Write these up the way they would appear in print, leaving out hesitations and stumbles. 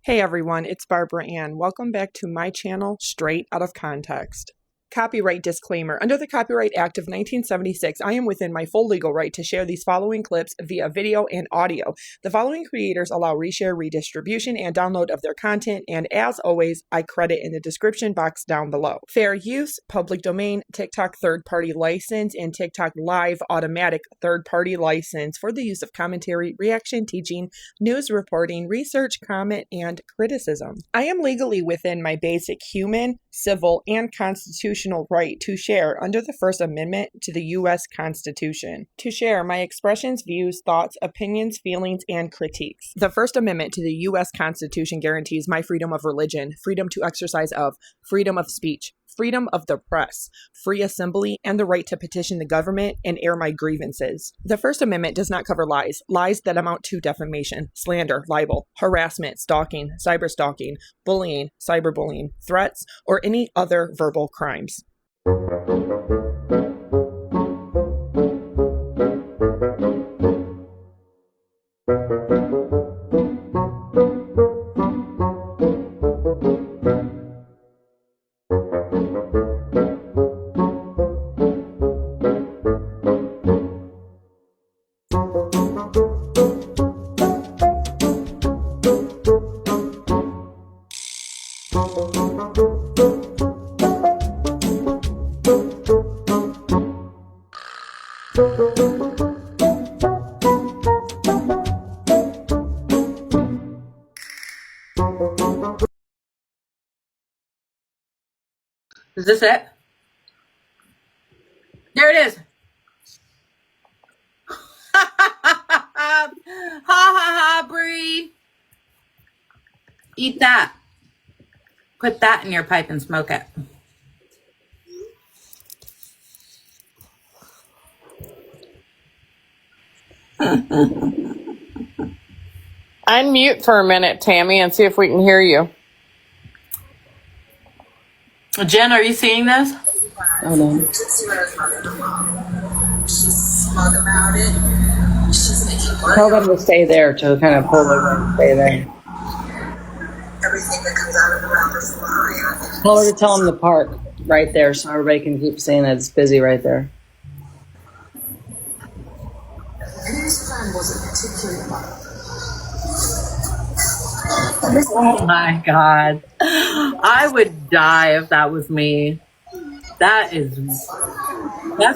Hey everyone, it's Barbara Ann. Welcome back to my channel, Straight Out of Context. Copyright disclaimer. Under the Copyright Act of 1976, I am within my full legal right to share these following clips via video and audio. The following creators allow reshare, redistribution, and download of their content, and as always, I credit in the description box down below. Fair use, public domain, TikTok third-party license, and TikTok Live automatic third-party license for the use of commentary, reaction, teaching, news reporting, research, comment, and criticism. I am legally within my basic human, civil, and constitutional right to share under the First Amendment to the U.S. Constitution. To share my expressions, views, thoughts, opinions, feelings, and critiques. The First Amendment to the U.S. Constitution guarantees my freedom of religion, freedom to exercise of, freedom of speech, freedom of the press, free assembly, and the right to petition the government and air my grievances. The First Amendment does not cover lies that amount to defamation, slander, libel, harassment, stalking, cyberstalking, bullying, cyberbullying, threats, or any other verbal crimes. Is this it? There it is. Ha ha ha, Bree. Eat that. Put that in your pipe and smoke it. Unmute for a minute, Tammy, and see if we can hear you. Jen, are you seeing this? Hold on. Gypsy Rose she's smug about it. She's making money. Tell them to stay there to kind of pull them and stay there. Everything that comes out of her mouth is a lie. Tell her to tell them to park right there so everybody can keep saying that it's busy right there. Whose plan was it particularly about? Oh my God. I would die if that was me. That's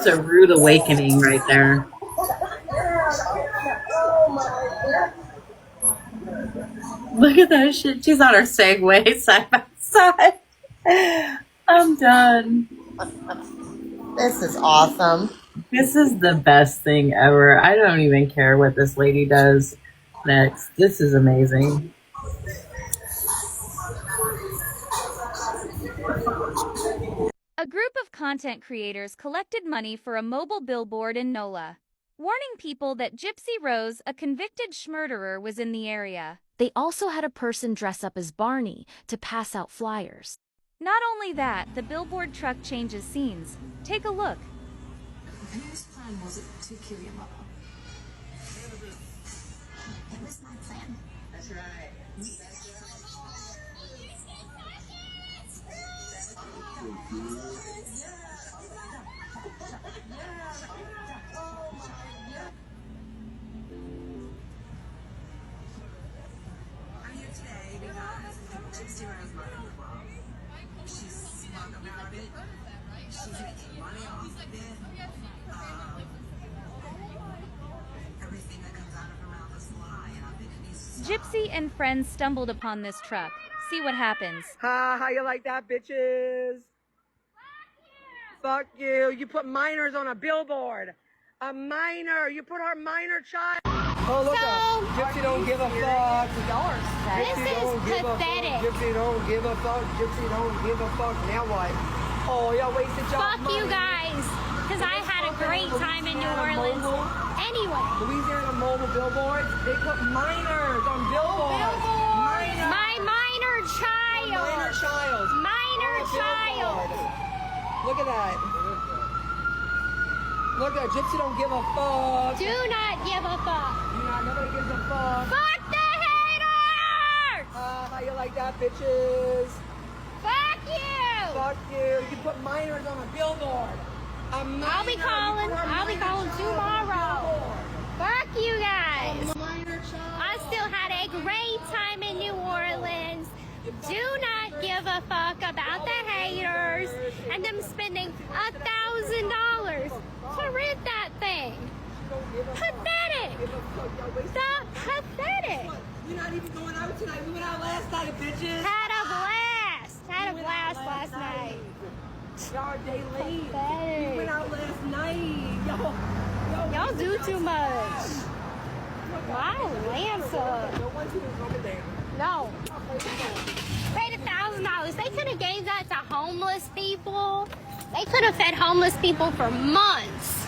a rude awakening right there. Look at that shit. She's on her Segway side by side. I'm done. This is awesome. This is the best thing ever. I don't even care what this lady does next. This is amazing. A group of content creators collected money for a mobile billboard in NOLA, warning people that Gypsy Rose, a convicted schmurderer, was in the area. They also had a person dress up as Barney to pass out flyers. Not only that, the billboard truck changes scenes. Take a look. Whose plan was it particularly about? It was my plan. That's right. I'm here today because Gypsy Rose money. She's smug about it. She's making money off of it. Everything that comes out of her mouth is a lie, and I think it needs to stop. Gypsy and friends stumbled upon this truck. See what happens. Ha, how you like that, bitches? Fuck you. You put minors on a billboard. A minor. You put our minor child. Oh, look up. Gypsy don't give a fuck. This is pathetic. Gypsy don't give a fuck. Gypsy don't give a fuck. Now what? Oh, y'all wasted y'all Fuck you guys, because I had a great time in New Orleans. Anyway, Louisiana mobile billboards. They put minors on billboards. Minor. my minor child. Minor child. Minor child. Look at that. Look at that. Gypsy don't give a fuck. Do not give a fuck. Nobody gives a fuck. Fuck the haters! How you like that, bitches? Fuck you! Fuck you. You can put minors on a billboard. I'll be calling tomorrow. Fuck you guys. I still had a great time in New Orleans. Do not give a fuck about the haters and them spending $1,000 to rent that thing. Pathetic. Stop. Pathetic. We're not even going out tonight. We went out last night, bitches. Had a blast. Had a blast last night. Y'all day late. Pathetic. We went out last night. Y'all do too much. Wow, Lanza. No one's even over there. No. Paid $1,000. They could have gave that to homeless people. They could have fed homeless people for months.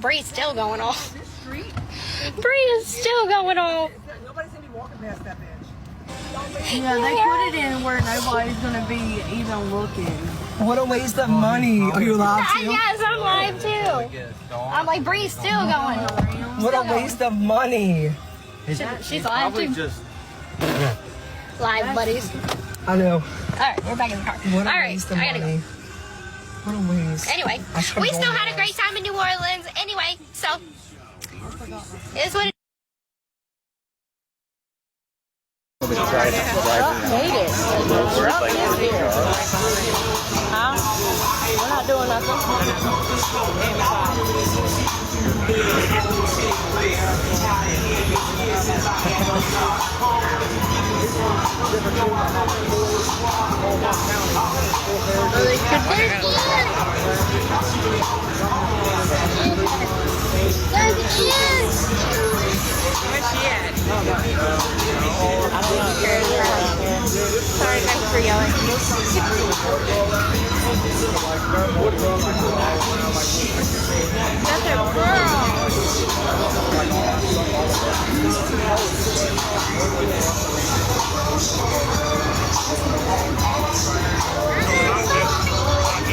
Bree's still going off. Bree is still going off. Nobody's gonna be walking past that bitch. Yeah, they put it in where nobody's gonna be even looking. What a waste of money. Are you allowed to? Yes, I'm live too. I'm like, Bree's still going. What a waste of money. She's live too. Live, buddies. I know. All right, we're back in the car. What a All right, waste of I gotta money. go. What a waste. Anyway, we still had a great time in New Orleans. Anyway, so it's what it Made it. We're up here. Huh? We're not doing Sorry guys for yelling. That's a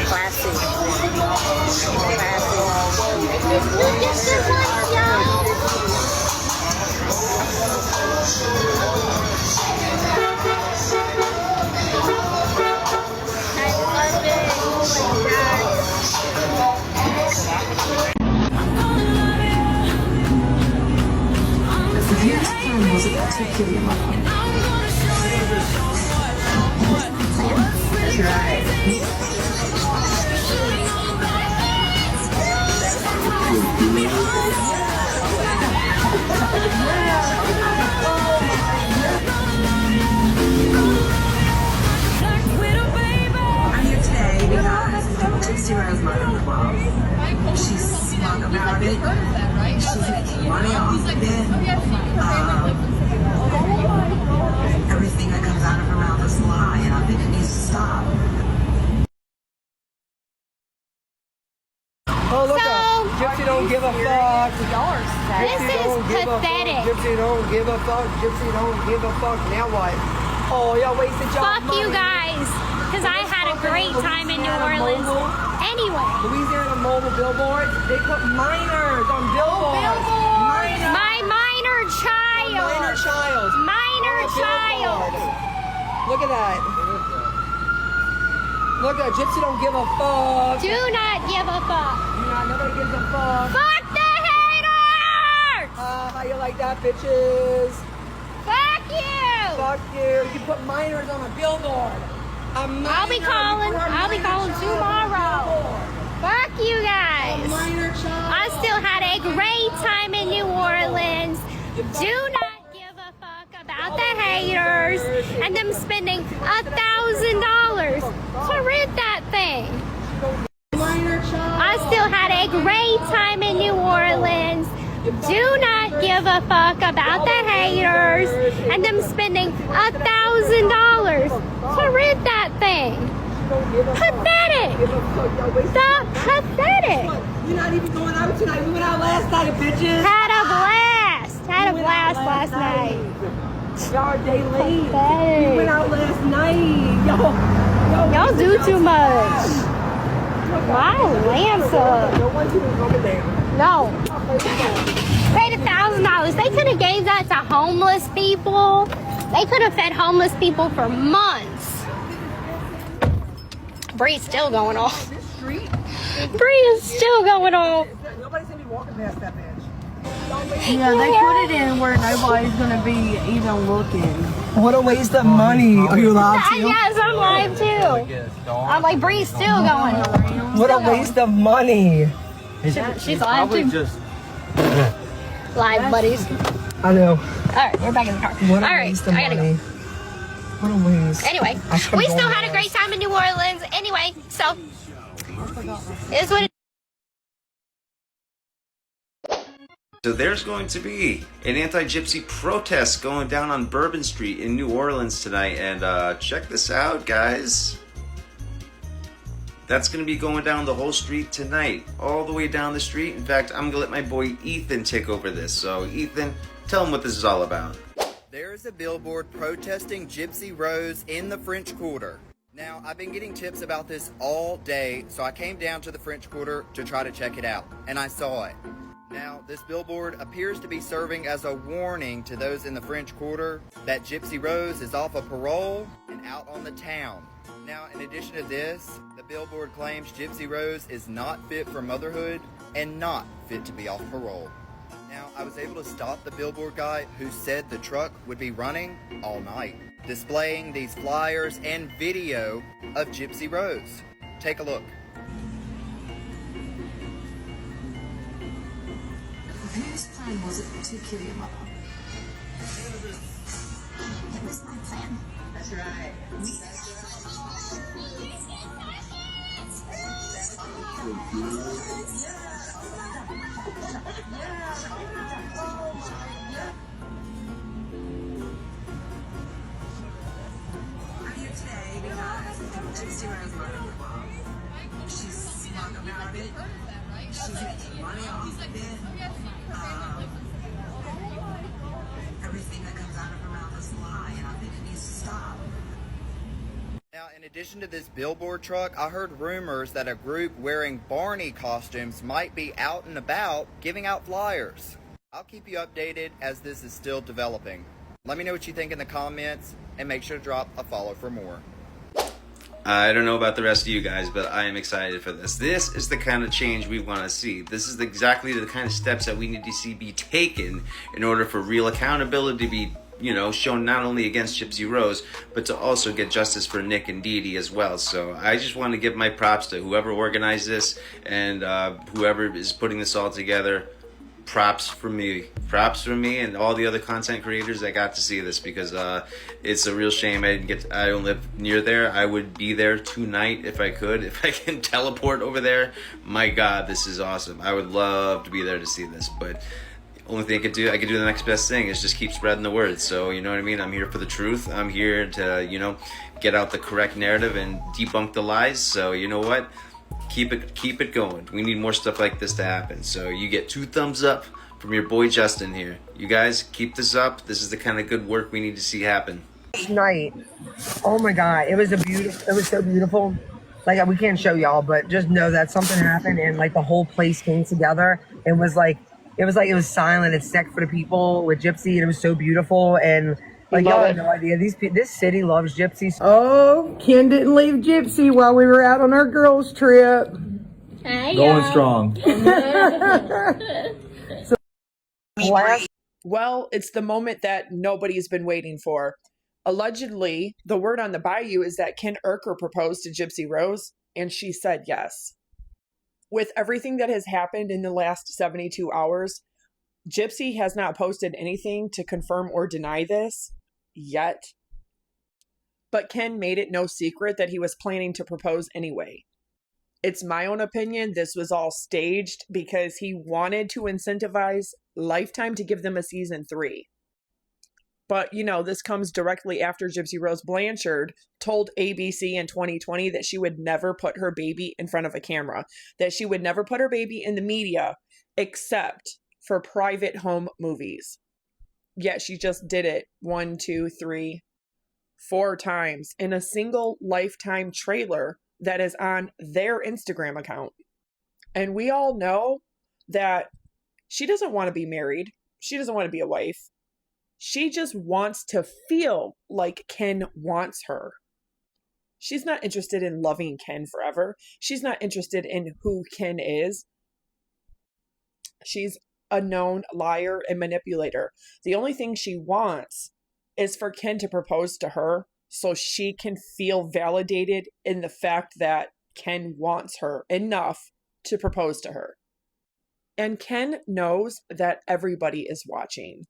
Classy. Look at this one, y'all. I'm here today because Gypsy Rose Mother Club. She's smug about it. She's making money off of it. Everything that comes out of her mouth is a lie, and I think it needs to stop. Oh, look up. Gypsy don't give a fuck. This is pathetic. Gypsy don't give a fuck. Gypsy don't give a fuck. Now what? Oh, y'all wasted y'all Fuck money. you guys, because I had a great time in New Orleans. Anyway, Louisiana mobile billboards, they put minors on billboards. Minors. my minor child. Minor child. Minor On a child. billboard. Look at that. Look at Gypsy don't give a fuck. Do not give a fuck. Nobody gives a fuck. Fuck the haters. How you like that, bitches? Fuck you. Fuck you. You can put minors on a billboard. I'll be calling tomorrow. Fuck you guys. I still had a great time in New Orleans. Do not give a fuck about the haters and them spending $1,000 to rent that thing. I still had a great time in New Orleans. Do not give a fuck about the haters and them spending $1,000 to rent that thing. Pathetic. Stop. Pathetic. We're not even going out tonight. We went out last night, bitches. Had a blast. Had a blast last night. Y'all day late. Pathetic. We went out last night. Y'all do too much. Wow, Lanza. No one's even over there. No. Paid $1,000. They could have gave that to homeless people. They could have fed homeless people for months. Bree's still going off. Bree is still going off. Nobody's gonna be walking past that bitch. Yeah, they put it in where nobody's gonna be even looking. What a waste of money. Are you allowed to? Yes, I'm live too. I'm like, Bree's still going. What a waste of money. She's live too. Live, buddies. I know. All right, we're back in the car. What a All right, waste of I gotta money. go. What a waste. Anyway, we still had a great time in New Orleans. Anyway, so it's what it So there's going to be an anti-gypsy protest going down on Bourbon Street in New Orleans tonight, and check this out, guys. That's going to be going down the whole street tonight, all the way down the street. In fact, I'm going to let my boy Ethan take over this. So Ethan, tell him what this is all about. There is a billboard protesting Gypsy Rose in the French Quarter. Now, I've been getting tips about this all day, so I came down to the French Quarter to try to check it out, and I saw it. Now, this billboard appears to be serving as a warning to those in the French Quarter that Gypsy Rose is off of parole and out on the town. Now, in addition to this, the billboard claims Gypsy Rose is not fit for motherhood and not fit to be off parole. Now, I was able to stop the billboard guy who said the truck would be running all night, displaying these flyers and video of Gypsy Rose. Take a look. Whose plan was it to kill your mother? It was my plan. That's right. I'm here today because Gypsy Rose running the club. She's smart about it. She's making money off of it. Everything that comes out of her mouth is a lie, and I think it needs to stop. Now, in addition to this billboard truck, I heard rumors that a group wearing Barney costumes might be out and about giving out flyers. I'll keep you updated as this is still developing. Let me know what you think in the comments, and make sure to drop a follow for more. I don't know about the rest of you guys, but I am excited for this. This is the kind of change we want to see. This is exactly the kind of steps that we need to see be taken in order for real accountability to be, shown not only against Gypsy Rose, but to also get justice for Nick and Dee Dee as well. So I just want to give my props to whoever organized this and whoever is putting this all together. Props from me and all the other content creators that got to see this, because it's a real shame I don't live near there. I would be there tonight if I could. If I can teleport over there, my God, this is awesome. I would love to be there to see this, but only thing I could do the next best thing is just keep spreading the word. So you know what I mean? I'm here for the truth. I'm here to get out the correct narrative and debunk the lies. So you know what? Keep it going. We need more stuff like this to happen. So you get 2 thumbs up from your boy Justin here. You guys keep this up. This is the kind of good work we need to see happen. Night. Oh my God. It was so beautiful. Like, we can't show y'all, but just know that something happened and like the whole place came together. It was silent. It's next for the people with Gypsy, and it was so beautiful. And like, y'all have no idea. This city loves Gypsy. Oh, Ken didn't leave Gypsy while we were out on our girls' trip. Going strong. Well, it's the moment that nobody's been waiting for. Allegedly, the word on the bayou is that Ken Urker proposed to Gypsy Rose, and she said yes. With everything that has happened in the last 72 hours, Gypsy has not posted anything to confirm or deny this yet. But Ken made it no secret that he was planning to propose anyway. It's my own opinion this was all staged because he wanted to incentivize Lifetime to give them a season 3. But, this comes directly after Gypsy Rose Blanchard told ABC in 2020 that she would never put her baby in front of a camera, that she would never put her baby in the media except for private home movies. Yet she just did it 1, 2, 3, 4 times in a single Lifetime trailer that is on their Instagram account. And we all know that she doesn't want to be married. She doesn't want to be a wife. She just wants to feel like Ken wants her. She's not interested in loving Ken forever. She's not interested in who Ken is. She's a known liar and manipulator. The only thing she wants is for Ken to propose to her so she can feel validated in the fact that Ken wants her enough to propose to her. And Ken knows that everybody is watching.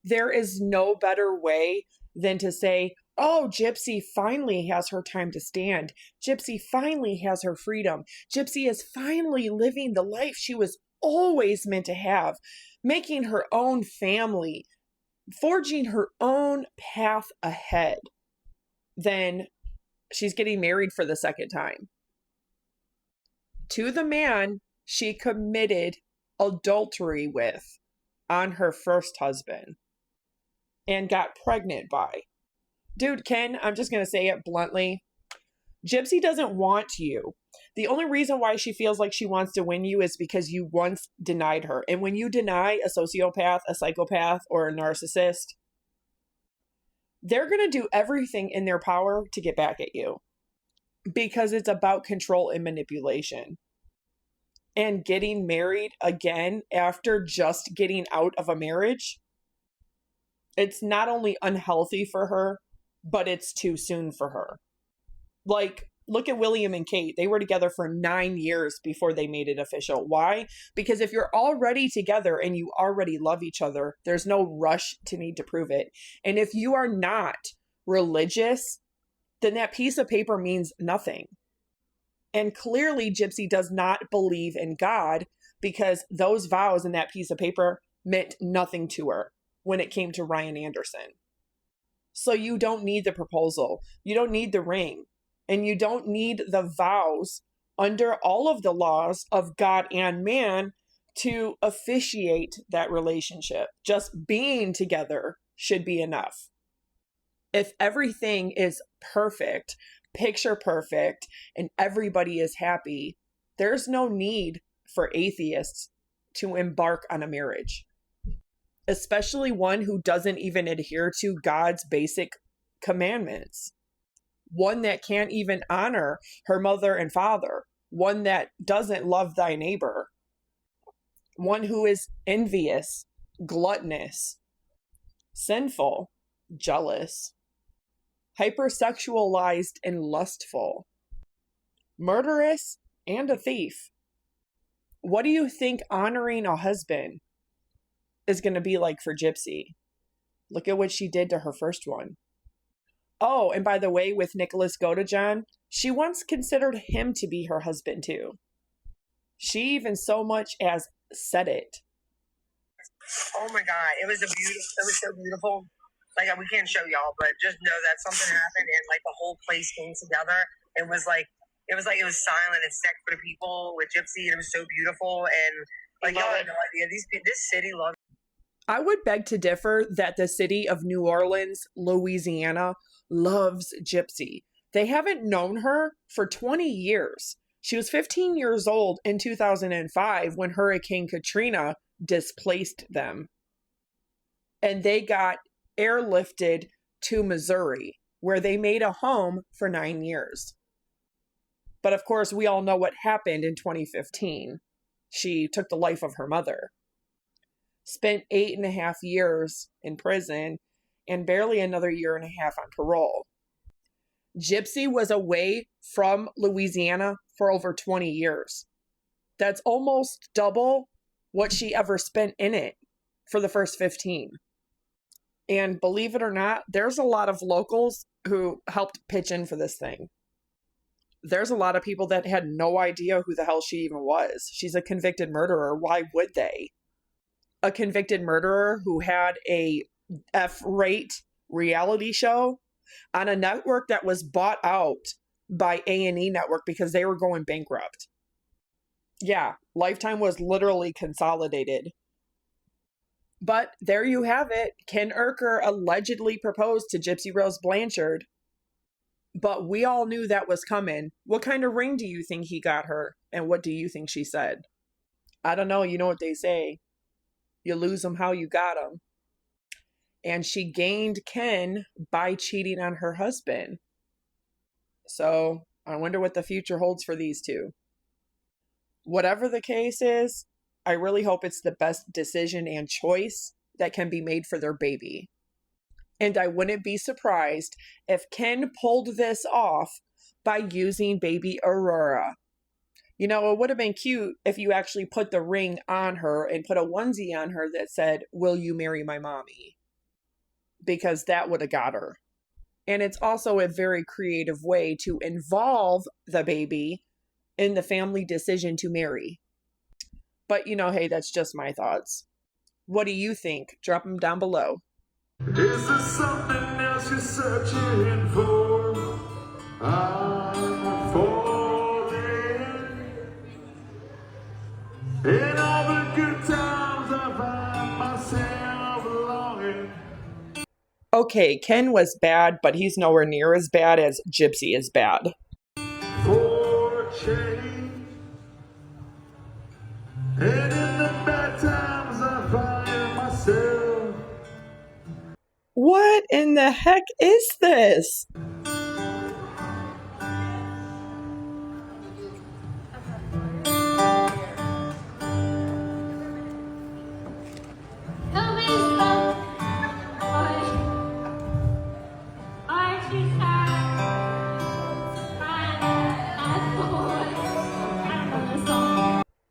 There is no better way than to say, oh, Gypsy finally has her time to stand. Gypsy finally has her freedom. Gypsy is finally living the life she was always meant to have, making her own family, forging her own path ahead. Then she's getting married for the second time to the man she committed adultery with on her first husband and got pregnant by. Dude, Ken, I'm just going to say it bluntly. Gypsy doesn't want you. The only reason why she feels like she wants to win you is because you once denied her. And when you deny a sociopath, a psychopath, or a narcissist, they're going to do everything in their power to get back at you because it's about control and manipulation. And getting married again after just getting out of a marriage, it's not only unhealthy for her, but it's too soon for her. Like, look at William and Kate. They were together for 9 years before they made it official. Why? Because if you're already together and you already love each other, there's no rush to need to prove it. And if you are not religious, then that piece of paper means nothing. And clearly Gypsy does not believe in God because those vows in that piece of paper meant nothing to her when it came to Ryan Anderson. So you don't need the proposal. You don't need the ring. And you don't need the vows under all of the laws of God and man to officiate that relationship. Just being together should be enough. If everything is perfect, picture perfect, and everybody is happy, there's no need for atheists to embark on a marriage, especially one who doesn't even adhere to God's basic commandments. One that can't even honor her mother and father. One that doesn't love thy neighbor. One who is envious, gluttonous, sinful, jealous, hypersexualized and lustful, murderous, and a thief. What do you think honoring a husband is going to be like for Gypsy? Look at what she did to her first one. Oh, and by the way, with Nicholas Godejohn, she once considered him to be her husband too. She even so much as said it. Oh my God, it was so beautiful. Like, we can't show y'all, but just know that something happened and like the whole place came together. It was silent and sick for the people with Gypsy. It was so beautiful, and like y'all have no idea. This city loves. I would beg to differ that the city of New Orleans, Louisiana, loves Gypsy. They haven't known her for 20 years. She was 15 years old in 2005 when Hurricane Katrina displaced them. And they got airlifted to Missouri, where they made a home for 9 years. But of course, we all know what happened in 2015. She took the life of her mother. Spent 8.5 years in prison and barely another year and a half on parole. Gypsy was away from Louisiana for over 20 years. That's almost double what she ever spent in it for the first 15. And believe it or not, there's a lot of locals who helped pitch in for this thing. There's a lot of people that had no idea who the hell she even was. She's a convicted murderer. Why would they? A convicted murderer who had a F-rate reality show on a network that was bought out by A&E Network because they were going bankrupt. Yeah, Lifetime was literally consolidated. But there you have it. Ken Urker allegedly proposed to Gypsy Rose Blanchard. But we all knew that was coming. What kind of ring do you think he got her? And what do you think she said? I don't know. You know what they say. You lose them how you got them. and she gained Ken by cheating on her husband. So I wonder what the future holds for these two. Whatever the case is, I really hope it's the best decision and choice that can be made for their baby. And I wouldn't be surprised if Ken pulled this off by using baby Aurora. You know, it would have been cute if you actually put the ring on her and put a onesie on her that said, "Will you marry my mommy?" Because that would have got her. And it's also a very creative way to involve the baby in the family decision to marry. But, you know, hey, that's just my thoughts. What do you think? Drop them down below. Is there something else you're searching for? I'm falling. In all the good times I find myself longing. Okay, Ken was bad, but he's nowhere near as bad as Gypsy is bad. For change. And in the bad times I find myself. What in the heck is this?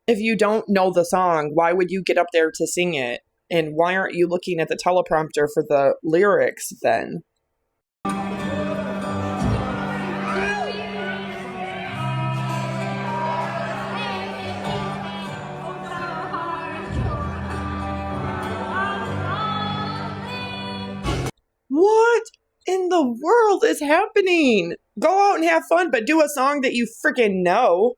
If you don't know the song, why would you get up there to sing it? And why aren't you looking at the teleprompter for the lyrics then? What in the world is happening? Go out and have fun, but do a song that you freaking know.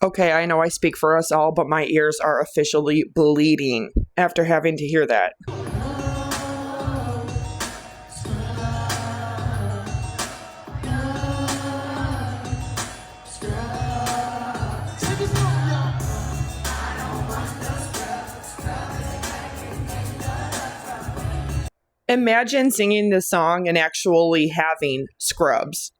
Okay, I know I speak for us all, but my ears are officially bleeding after having to hear that. Imagine singing this song and actually having scrubs.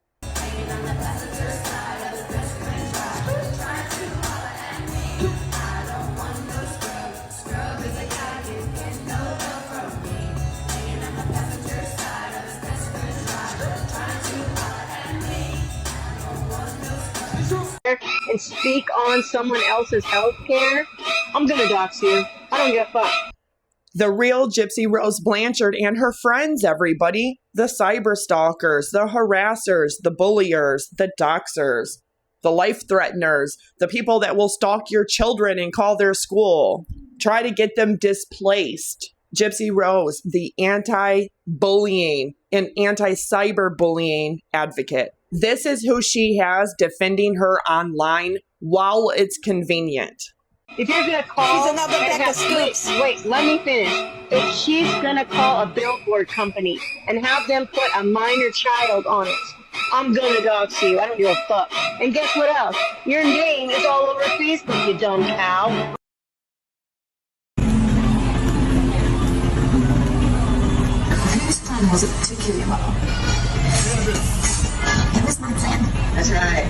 And speak on someone else's health care, I'm gonna dox you. I don't give a fuck. The real Gypsy Rose Blanchard and her friends, everybody. The cyber stalkers, the harassers, the bulliers, the doxers, the life threateners, the people that will stalk your children and call their school. Try to get them displaced. Gypsy Rose, the anti-bullying and anti-cyberbullying advocate. This is who she has defending her online while it's convenient. If you're gonna call, She's another Becca Scoops. Wait, let me finish. If she's gonna call a Billboard company and have them put a minor child on it, I'm gonna dox you. I don't give a fuck. And guess what else? Your name is all over Facebook, you dumb cow. Whose plan was it to kill your mom? It was my plan. That's right.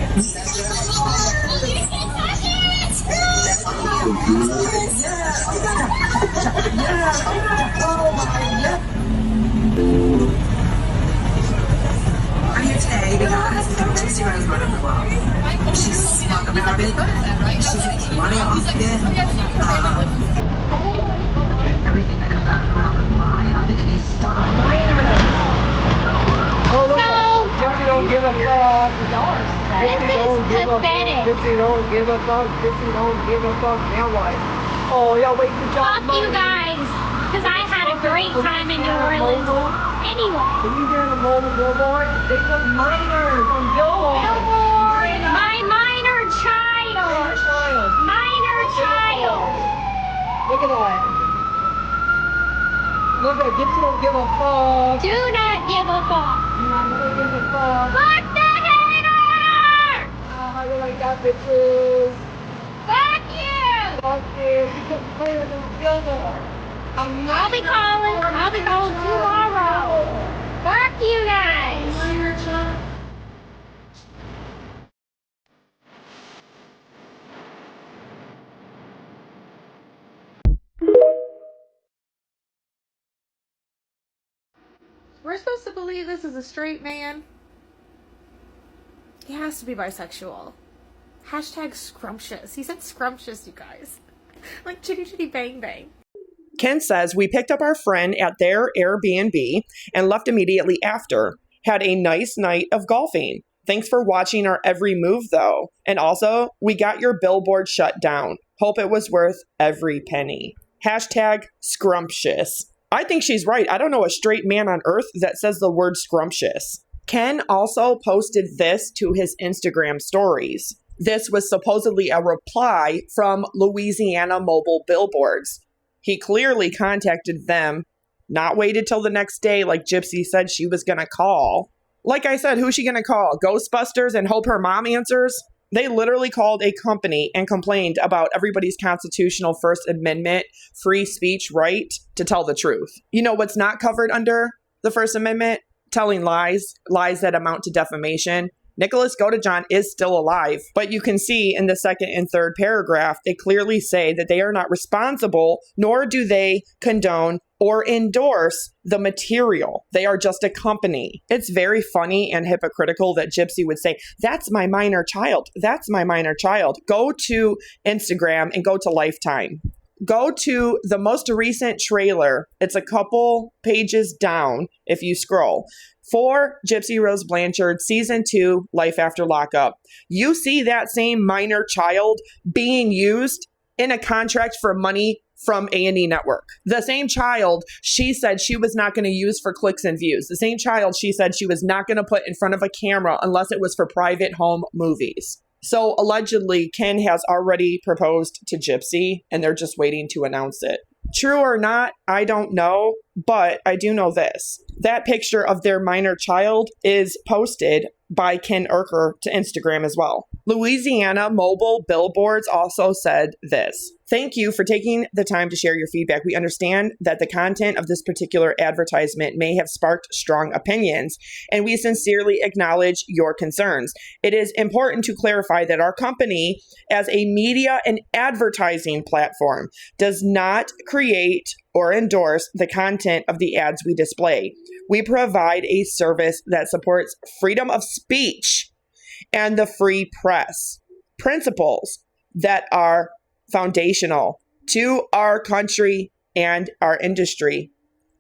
I'm here today because Gypsy Rose wrote in the world. She's smart about it. She's making money off it. Everything that comes out of her mouth is lying. I think she's Oh, look. Gypsy don't give a fuck. Gypsy don't give a fuck. Gypsy don't give a fuck. Gypsy don't give a fuck. Now what? Oh, y'all wait for John. Fuck you guys, because I had a great time in New Orleans. Anyway. Can you hear the mobile billboard? They put minors on Billboard. Billboard. My minor child. Minor child. Look at that. Look at Gypsy don't give a fuck. Do not give a fuck. Don't give a fuck. Fuck the hater! How you like that, bitches? Fuck you! Fuck you. You can play with them Billboard. I'll be calling tomorrow. Fuck you guys. We're supposed to believe this is a straight man. He has to be bisexual. Hashtag scrumptious. He said scrumptious, you guys. Like chitty chitty bang bang. Ken says, we picked up our friend at their Airbnb and left immediately after. Had a nice night of golfing. Thanks for watching our every move, though. And also, we got your billboard shut down. Hope it was worth every penny. Hashtag scrumptious. I think she's right. I don't know a straight man on earth that says the word scrumptious. Ken also posted this to his Instagram stories. This was supposedly a reply from Louisiana Mobile Billboards. He clearly contacted them, not waited till the next day like Gypsy said she was going to call. Like I said, who's she going to call? Ghostbusters and hope her mom answers? They literally called a company and complained about everybody's constitutional First Amendment free speech right to tell the truth. You know what's not covered under the First Amendment? Telling lies that amount to defamation. Nicholas Godejohn is still alive, but you can see in the second and third paragraph, they clearly say that they are not responsible, nor do they condone or endorse the material. They are just a company. It's very funny and hypocritical that Gypsy would say, that's my minor child. That's my minor child. Go to Instagram and go to Lifetime. Go to the most recent trailer. It's a couple pages down if you scroll. For Gypsy Rose Blanchard, Season 2, Life After Lockup. You see that same minor child being used in a contract for money from A&E Network. The same child she said she was not going to use for clicks and views. The same child she said she was not going to put in front of a camera unless it was for private home movies. So allegedly, Ken has already proposed to Gypsy, and they're just waiting to announce it. True or not, I don't know, but I do know this. That picture of their minor child is posted by Ken Urker to Instagram as well. Louisiana Mobile Billboards also said this. Thank you for taking the time to share your feedback. We understand that the content of this particular advertisement may have sparked strong opinions, and we sincerely acknowledge your concerns. It is important to clarify that our company, as a media and advertising platform, does not create or endorse the content of the ads we display. We provide a service that supports freedom of speech and the free press, principles that are foundational to our country and our industry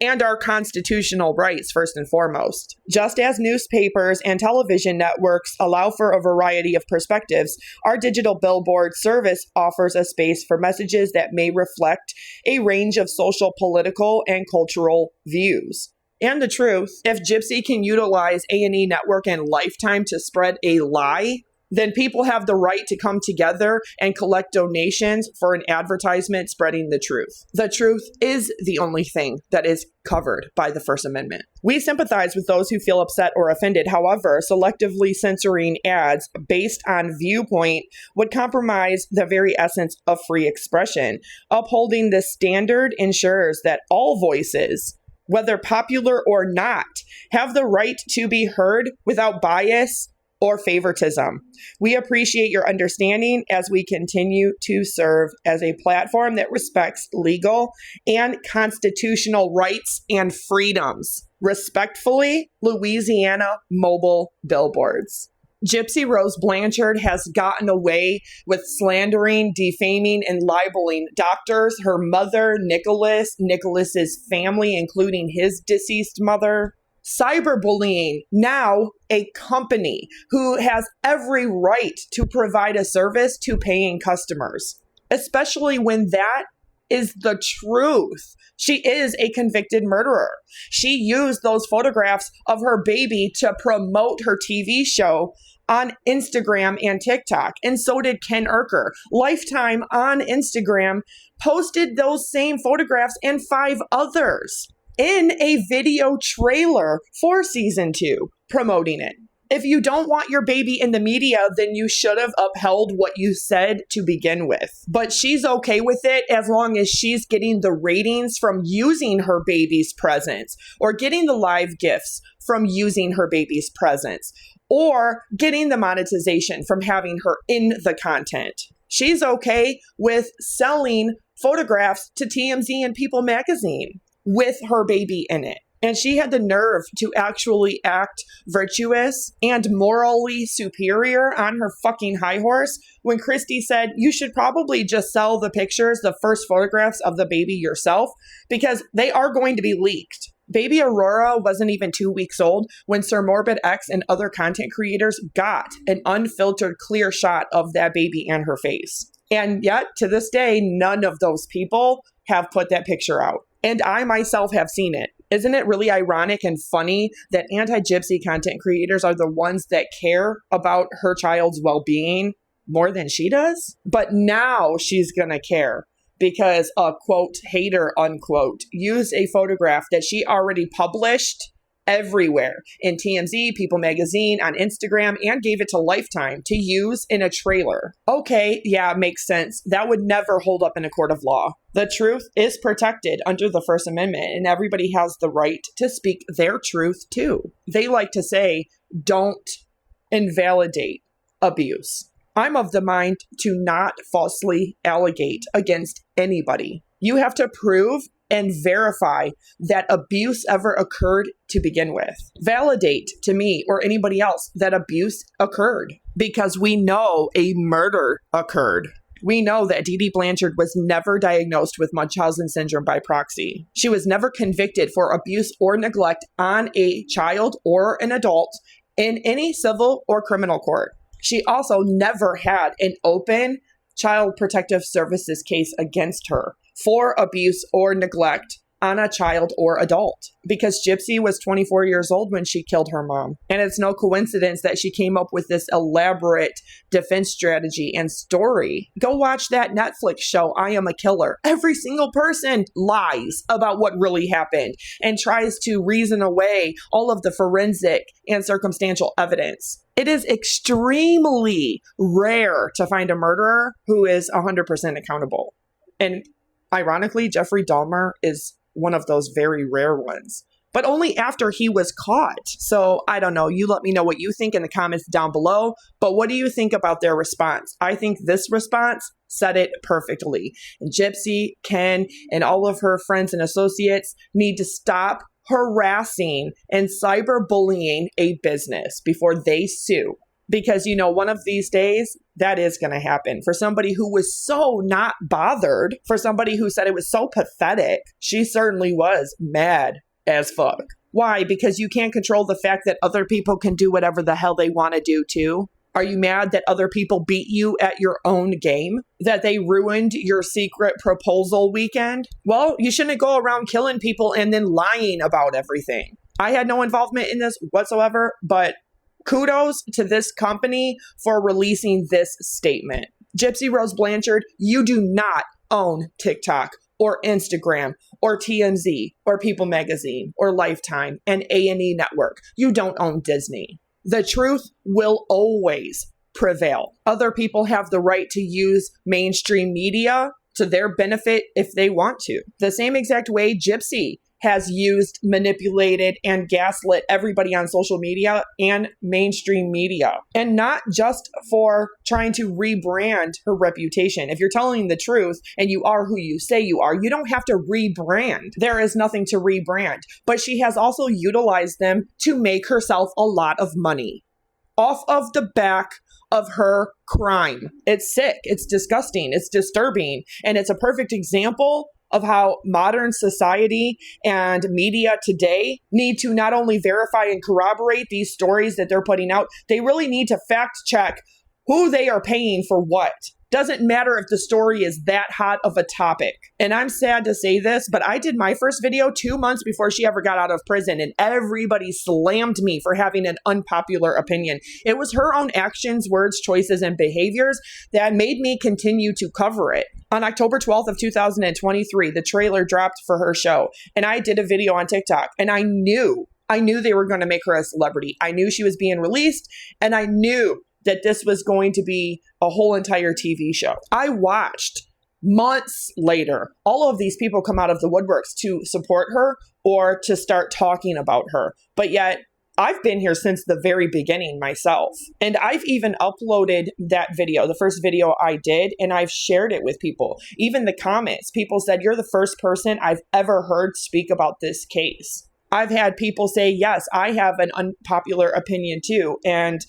and our constitutional rights, first and foremost. Just as newspapers and television networks allow for a variety of perspectives, our digital billboard service offers a space for messages that may reflect a range of social, political, and cultural views. And the truth, if Gypsy can utilize A&E Network and Lifetime to spread a lie, then people have the right to come together and collect donations for an advertisement spreading the truth. The truth is the only thing that is covered by the First Amendment. We sympathize with those who feel upset or offended. However, selectively censoring ads based on viewpoint would compromise the very essence of free expression. Upholding this standard ensures that all voices, whether popular or not, have the right to be heard without bias or favoritism. We appreciate your understanding as we continue to serve as a platform that respects legal and constitutional rights and freedoms. Respectfully, Louisiana Mobile Billboards. Gypsy Rose Blanchard has gotten away with slandering, defaming, and libeling doctors, her mother, Nicholas's family, including his deceased mother. Cyberbullying, now a company who has every right to provide a service to paying customers, especially when that is the truth. She is a convicted murderer. She used those photographs of her baby to promote her TV show on Instagram and TikTok, and so did Ken Urker. Lifetime on Instagram posted those same photographs and 5 others. in a video trailer for season 2 promoting it. If you don't want your baby in the media, then you should have upheld what you said to begin with. But she's okay with it as long as she's getting the ratings from using her baby's presence, or getting the live gifts from using her baby's presence, or getting the monetization from having her in the content. She's okay with selling photographs to TMZ and People magazine with her baby in it. And she had the nerve to actually act virtuous and morally superior on her fucking high horse when Christy said, you should probably just sell the pictures, the first photographs of the baby yourself, because they are going to be leaked. Baby Aurora wasn't even 2 weeks old when Sir Morbid X and other content creators got an unfiltered, clear shot of that baby and her face. And yet, to this day, none of those people have put that picture out. And I myself have seen it. Isn't it really ironic and funny that anti-Gypsy content creators are the ones that care about her child's well-being more than she does? But now she's gonna care because a, quote, hater, unquote, used a photograph that she already published everywhere in TMZ, People magazine, on Instagram, and gave it to Lifetime to use in a trailer. Okay, yeah, makes sense. That would never hold up in a court of law. The truth is protected under the First Amendment, and everybody has the right to speak their truth too. They like to say, don't invalidate abuse. I'm of the mind to not falsely allegate against anybody. You have to prove and verify that abuse ever occurred to begin with. Validate to me or anybody else that abuse occurred, because we know a murder occurred. We know that Dee Dee Blanchard was never diagnosed with Munchausen syndrome by proxy. She was never convicted for abuse or neglect on a child or an adult in any civil or criminal court. She also never had an open Child Protective Services case against her for abuse or neglect on a child or adult, because Gypsy was 24 years old when she killed her mom. And it's no coincidence that she came up with this elaborate defense strategy and story. Go watch that Netflix show, I Am a Killer. Every single person lies about what really happened and tries to reason away all of the forensic and circumstantial evidence. It is extremely rare to find a murderer who is 100% accountable. And ironically, Jeffrey Dahmer is one of those very rare ones, but only after he was caught. So I don't know. You let me know what you think in the comments down below. But what do you think about their response? I think this response said it perfectly. Gypsy, Ken, and all of her friends and associates need to stop harassing and cyberbullying a business before they sue. Because, you know, one of these days, that is going to happen. For somebody who was so not bothered, for somebody who said it was so pathetic, she certainly was mad as fuck. Why? Because you can't control the fact that other people can do whatever the hell they want to do too. Are you mad that other people beat you at your own game? That they ruined your secret proposal weekend? Well, you shouldn't go around killing people and then lying about everything. I had no involvement in this whatsoever, but kudos to this company for releasing this statement. Gypsy Rose Blanchard, you do not own TikTok or Instagram or TMZ or People Magazine or Lifetime and A&E Network. You don't own Disney. The truth will always prevail. Other people have the right to use mainstream media to their benefit if they want to. The same exact way Gypsy has used, manipulated, and gaslit everybody on social media and mainstream media. And not just for trying to rebrand her reputation. If you're telling the truth and you are who you say you are, you don't have to rebrand. There is nothing to rebrand. But she has also utilized them to make herself a lot of money off of the back of her crime. It's sick. It's disgusting. It's disturbing. And it's a perfect example of how modern society and media today need to not only verify and corroborate these stories that they're putting out, they really need to fact check who they are paying for what. Doesn't matter if the story is that hot of a topic. And I'm sad to say this, but I did my first video 2 months before she ever got out of prison, and everybody slammed me for having an unpopular opinion. It was her own actions, words, choices, and behaviors that made me continue to cover it. On October 12th of 2023, the trailer dropped for her show, and I did a video on TikTok, and I knew they were going to make her a celebrity. I knew she was being released, and I knew that this was going to be a whole entire TV show. I watched months later all of these people come out of the woodworks to support her or to start talking about her. But yet, I've been here since the very beginning myself. And I've even uploaded that video, the first video I did, and I've shared it with people. Even the comments, people said, "You're the first person I've ever heard speak about this case." I've had people say, "Yes, I have an unpopular opinion too." And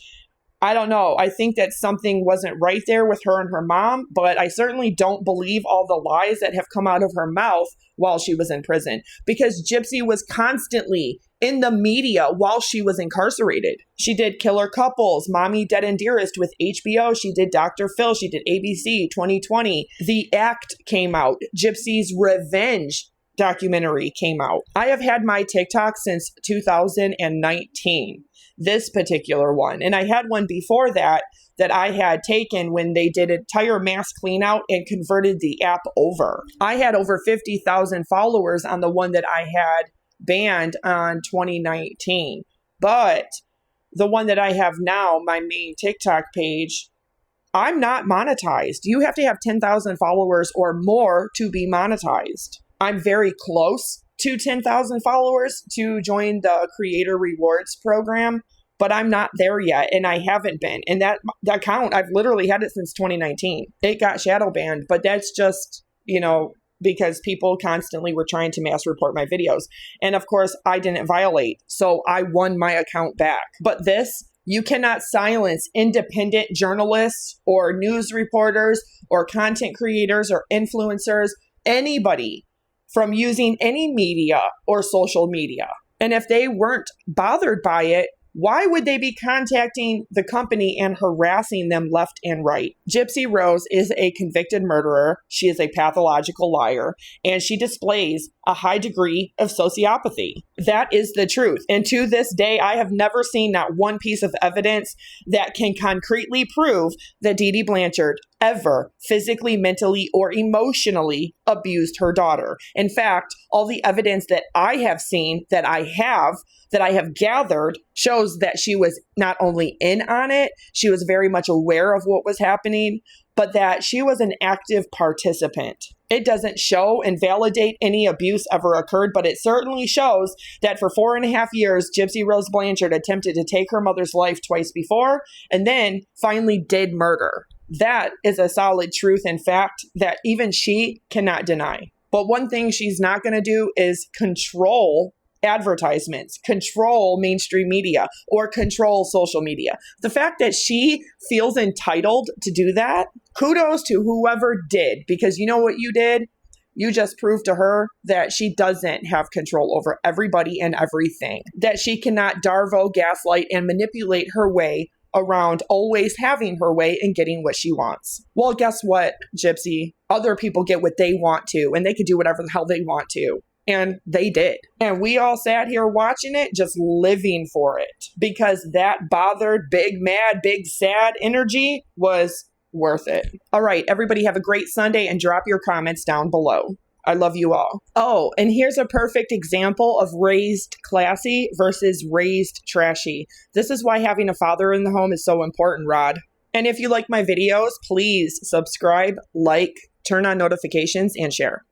I don't know. I think that something wasn't right there with her and her mom, but I certainly don't believe all the lies that have come out of her mouth while she was in prison, because Gypsy was constantly in the media while she was incarcerated. She did Killer Couples, Mommy Dead and Dearest with HBO. She did Dr. Phil. She did ABC 2020. The Act came out. Gypsy's Revenge documentary came out. I have had my TikTok since 2019. This particular one. And I had one before that I had taken when they did a tire mass clean out and converted the app over. I had over 50,000 followers on the one that I had banned on 2019. But the one that I have now, my main TikTok page, I'm not monetized. You have to have 10,000 followers or more to be monetized. I'm very close to 10,000 followers to join the Creator Rewards program, but I'm not there yet, and I haven't been. And that account, I've literally had it since 2019. It got shadow banned, but that's just, because people constantly were trying to mass report my videos. And of course, I didn't violate, so I won my account back. But this, you cannot silence independent journalists or news reporters or content creators or influencers, anybody from using any media or social media. And if they weren't bothered by it, why would they be contacting the company and harassing them left and right? Gypsy Rose is a convicted murderer. She is a pathological liar, and she displays a high degree of sociopathy. That is the truth. And to this day, I have never seen not one piece of evidence that can concretely prove that Dee Dee Blanchard ever physically, mentally, or emotionally abused her daughter. In fact, all the evidence that I have seen, that I have gathered, shows that she was not only in on it, she was very much aware of what was happening, but that she was an active participant. It doesn't show and validate any abuse ever occurred, but it certainly shows that for 4.5 years, Gypsy Rose Blanchard attempted to take her mother's life twice before, and then finally did murder. That is a solid truth and fact that even she cannot deny. But one thing she's not going to do is control advertisements, control mainstream media, or control social media. The fact that she feels entitled to do that, kudos to whoever did, because you know what you did? You just proved to her that she doesn't have control over everybody and everything, that she cannot darvo, gaslight, and manipulate her way around always having her way and getting what she wants. Well, guess what, Gypsy? Other people get what they want to, and they can do whatever the hell they want to. And they did. And we all sat here watching it, just living for it, because that bothered, big, mad, big, sad energy was worth it. All right, everybody have a great Sunday, and drop your comments down below. I love you all. Oh, and here's a perfect example of raised classy versus raised trashy. This is why having a father in the home is so important, Rod. And if you like my videos, please subscribe, like, turn on notifications, and share.